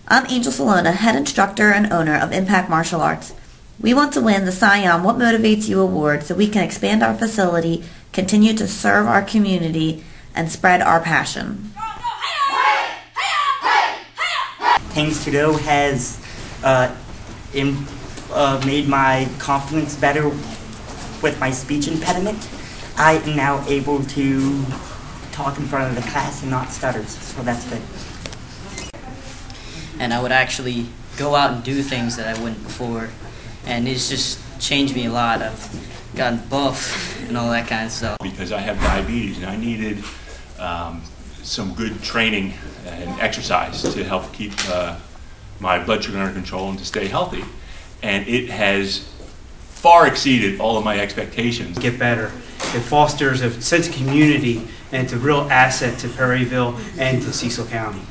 I'm Angel Salona, head instructor and owner of Impact Martial Arts. We want to win the Scion What Motivates You award so we can expand our facility, continue to serve our community, and spread our passion. Things to Do has made my confidence better with my speech impediment. I am now able to talk in front of the class and not stutter, so that's good. And I would actually go out and do things that I wouldn't before, and it's just changed me a lot. I've gotten buff and all that kind of stuff. Because I have diabetes and I needed some good training and exercise to help keep my blood sugar under control and to stay healthy. And it has far exceeded all of my expectations. Get better. It fosters a sense of community, and it's a real asset to Perryville and to Cecil County.